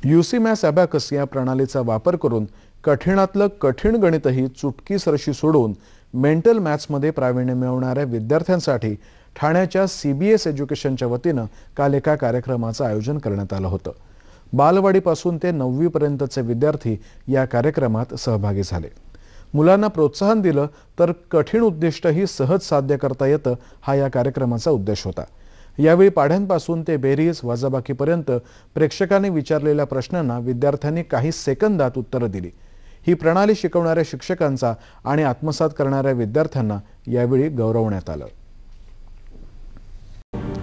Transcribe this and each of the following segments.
UCMath abacus या प्रणालीचा वापर करून कठीणातलं कठीण गणितही चुटकीसरशी सोडवून मेंटल मॅथ्समध्ये प्रावीण्य मिळवणाऱ्या विद्यार्थ्यांसाठी ठाण्याच्या CBS एज्युकेशनच्या वतीनं काल एका कार्यक्रमाचं आयोजन करण्यात आलं होतं। बालवाडीपासून ते 9वी पर्यंतचे विद्यार्थी या कार्यक्रमात सहभागी झाले। मुलांना प्रोत्साहन दिलं तर कठीण उद्दिष्टही सहज साध्य करता येतं, हा या कार्यक्रमाचा उद्देश होता। यावेळी पाढ्यांपासून ते बेरीज वजाबाकीपर्यंत प्रेक्षकांनी विचारलेल्या प्रश्नांना विद्यार्थ्यांनी काही सेकंदात उत्तरं दिली। ही प्रणाली शिकवणाऱ्या शिक्षकांचा आणि आत्मसात करणाऱ्या विद्यार्थ्यांना यावेळी गौरवण्यात आलं।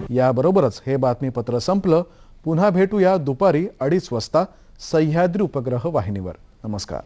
याबरोबरच हे बातमीपत्र संपलं। पुन्हा भेटूया दुपारी 2:30 वाजता सह्याद्री उपग्रह वाहिनीवर। नमस्कार।